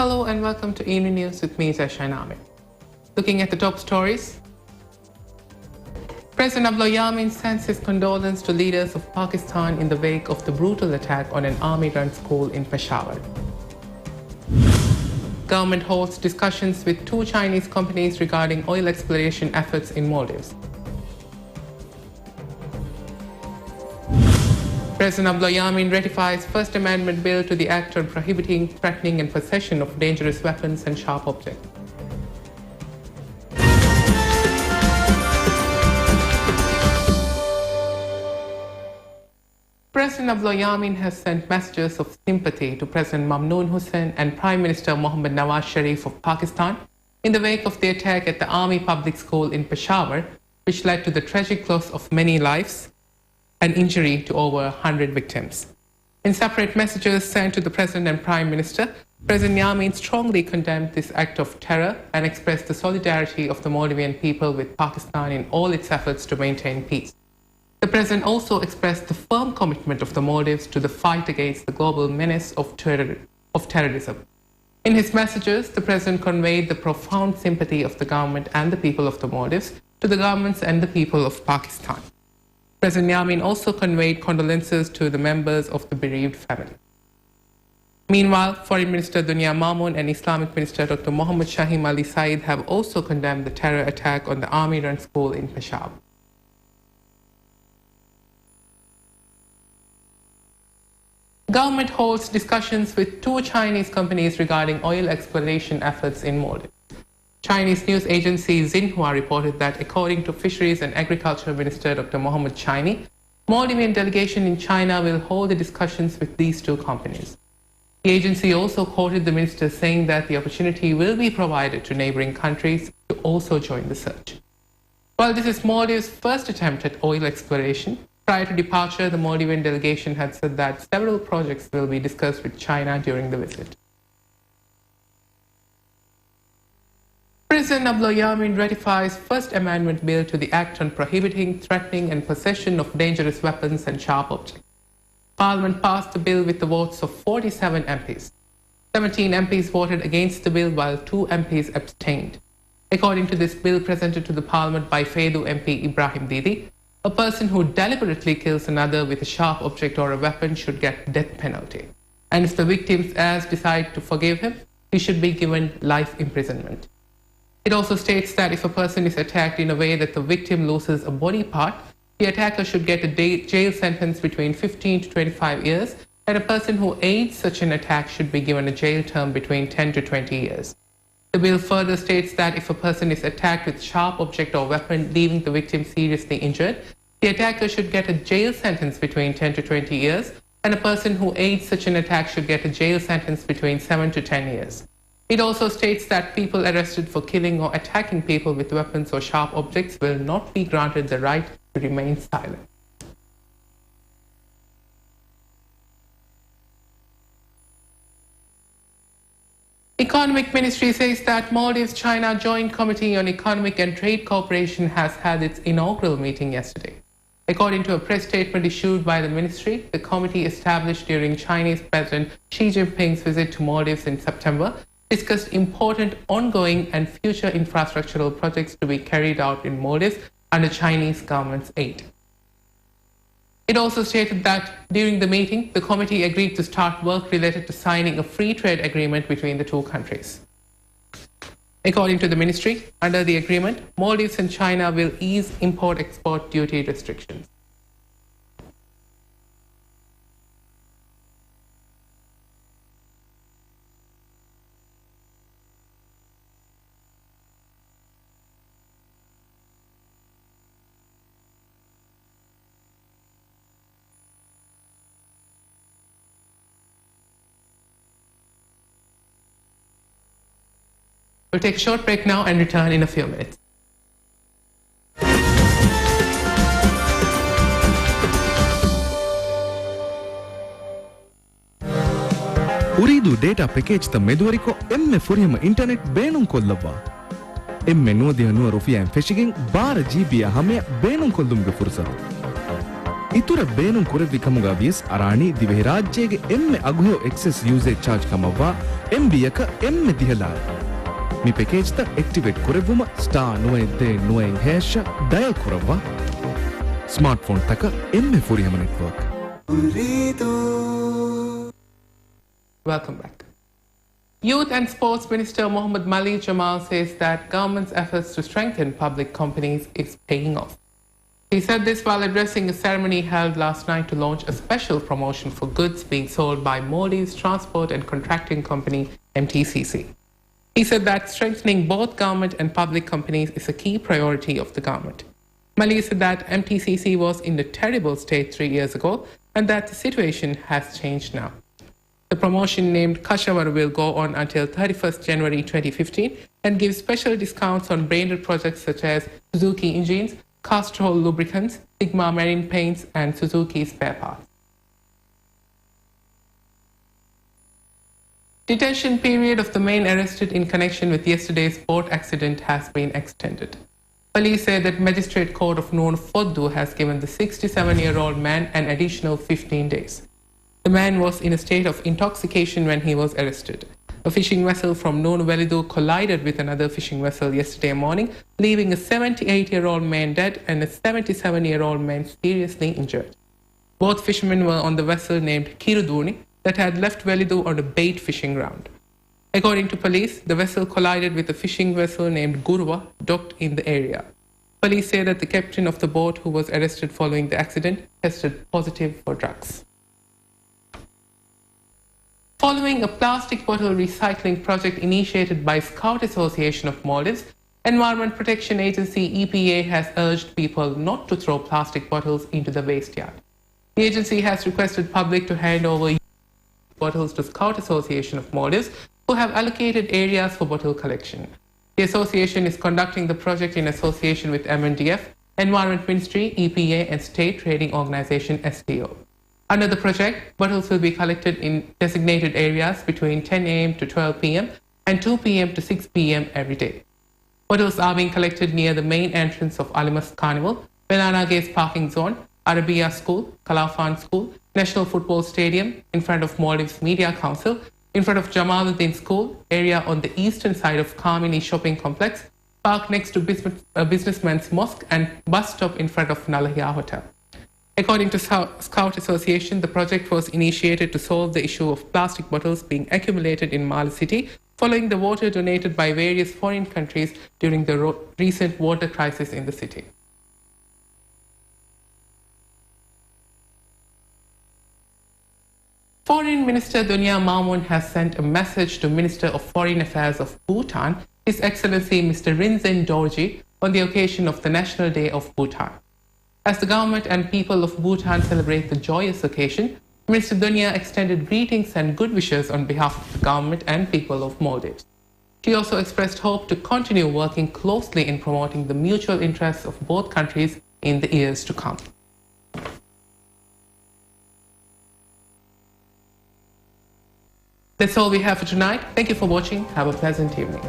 Hello and welcome to Evening News with me, Zaisha. Looking at the top stories. President Abdullah Yamin sends his condolences to leaders of Pakistan in the wake of the brutal attack on an army-run school in Peshawar. Government holds discussions with 2 Chinese companies regarding oil exploration efforts in Maldives. President Abdullah Yamin ratifies First Amendment bill to the Act on prohibiting, threatening and possession of dangerous weapons and sharp objects. President Abdullah Yamin has sent messages of sympathy to President Mamnoon Hussain and Prime Minister Mohammad Nawaz Sharif of Pakistan in the wake of the attack at the Army Public School in Peshawar, which led to the tragic loss of many lives and injury to over 100 victims. In separate messages sent to the President and Prime Minister, President Yamin strongly condemned this act of terror and expressed the solidarity of the Maldivian people with Pakistan in all its efforts to maintain peace. The President also expressed the firm commitment of the Maldives to the fight against the global menace of terrorism. In his messages, the President conveyed the profound sympathy of the government and the people of the Maldives to the governments and the people of Pakistan. President Yamin also conveyed condolences to the members of the bereaved family. Meanwhile, Foreign Minister Dunya Mamoon and Islamic Minister Dr. Mohammad Shahim Ali Saeed have also condemned the terror attack on the army-run school in Peshawar. Government holds discussions with 2 Chinese companies regarding oil exploration efforts in Maldives. Chinese news agency Xinhua reported that according to Fisheries and Agriculture Minister Dr. Mohammad Shahim, Maldivian delegation in China will hold the discussions with these 2 companies. The agency also quoted the minister saying that the opportunity will be provided to neighboring countries to also join the search. While this is Maldives' first attempt at oil exploration, prior to departure, the Maldivian delegation had said that several projects will be discussed with China during the visit. President Abdullah Yamin ratifies First Amendment bill to the Act on prohibiting, threatening and possession of dangerous weapons and sharp objects. Parliament passed the bill with the votes of 47 MPs. 17 MPs voted against the bill while 2 MPs abstained. According to this bill presented to the Parliament by Fedu MP Ibrahim Didi, a person who deliberately kills another with a sharp object or a weapon should get death penalty. And if the victim's heirs decide to forgive him, he should be given life imprisonment. It also states that if a person is attacked in a way that the victim loses a body part, the attacker should get a jail sentence between 15 to 25 years, and a person who aids such an attack should be given a jail term between 10 to 20 years. The bill further states that if a person is attacked with a sharp object or weapon, leaving the victim seriously injured, the attacker should get a jail sentence between 10 to 20 years, and a person who aids such an attack should get a jail sentence between 7 to 10 years. It also states that people arrested for killing or attacking people with weapons or sharp objects will not be granted the right to remain silent. Economic Ministry says that Maldives-China Joint Committee on Economic and Trade Cooperation has had its inaugural meeting yesterday. According to a press statement issued by the ministry, the committee established during Chinese President Xi Jinping's visit to Maldives in September discussed important ongoing and future infrastructural projects to be carried out in Maldives under Chinese government's aid. It also stated that during the meeting, the committee agreed to start work related to signing a free trade agreement between the 2 countries. According to the ministry, under the agreement, Maldives and China will ease import-export duty restrictions. We'll take a short break now and return in a few minutes. أريد داتا باكيج تمدوريكو فوريم إنترنت بينهم كلها نودي نور فيها فيشينج بار جي بي همي بينهم كلهم فرصة ඉතුර බේනුම් කුරෙවි කමුගා වියස් අරාණි දිවෙහි රාජ්‍යයේ එම්මෙ අගුහෝ එක්සස් යූසේජ් චාර්ජ් කමවා MB එක එම්මෙ දිහලායි. මේ පැකේජ් ත ඇක්ටිවේට් කරවුම *910 ඩයල් කරවවා. ස්මාර්ට්ෆෝන් තක එම්මෙ ෆුරියම network. Welcome back. Youth and Sports Minister Mohammad Malik Jamal says that government's efforts to strengthen public companies is paying off. He said this while addressing a ceremony held last night to launch a special promotion for goods being sold by Maldives Transport and Contracting Company MTCC. He said that strengthening both government and public companies is a key priority of the government. Malik said that MTCC was in a terrible state 3 years ago and that the situation has changed now. The promotion named Kashawar will go on until 31st January 2015 and give special discounts on branded projects such as Suzuki engines, Castrol lubricants, Sigma marine paints, and Suzuki spare parts. Detention period of the men arrested in connection with yesterday's boat accident has been extended. Police say that Magistrate Court of Noon Foddu has given the 67-year-old man an additional 15 days. The man was in a state of intoxication when he was arrested. A fishing vessel from Noon Velidu collided with another fishing vessel yesterday morning, leaving a 78-year-old man dead and a 77-year-old man seriously injured. Both fishermen were on the vessel named Kiruduni that had left Velidu on a bait fishing ground. According to police, the vessel collided with a fishing vessel named Gurwa, docked in the area. Police say that the captain of the boat who was arrested following the accident tested positive for drugs. Following a plastic bottle recycling project initiated by Scout Association of Maldives, Environment Protection Agency EPA has urged people not to throw plastic bottles into the waste yard. The agency has requested public to hand over bottles to Scout Association of Maldives, who have allocated areas for bottle collection. The association is conducting the project in association with MNDF, Environment Ministry, EPA, and State Trading Organization STO. Under the project, bottles will be collected in designated areas between 10 a.m. to 12 p.m. and 2 p.m. to 6 p.m. every day. Bottles are being collected near the main entrance of Alimas Carnival, Belana Gates Parking Zone, Arabia School, Kalafan School, National Football Stadium, in front of Maldives Media Council, in front of Jamaluddin School, area on the eastern side of Kamini Shopping Complex, park next to Businessman's Mosque, and bus stop in front of Nalahia Hotel. According to Scout Association, the project was initiated to solve the issue of plastic bottles being accumulated in Mali City following the water donated by various foreign countries during the recent water crisis in the city. Foreign Minister Dunya Mamun has sent a message to Minister of Foreign Affairs of Bhutan, His Excellency Mr. Rinzin Dorji, on the occasion of the National Day of Bhutan. As the government and people of Bhutan celebrate the joyous occasion, Minister Dunya extended greetings and good wishes on behalf of the government and people of Maldives. She also expressed hope to continue working closely in promoting the mutual interests of both countries in the years to come. That's all we have for tonight. Thank you for watching. Have a pleasant evening.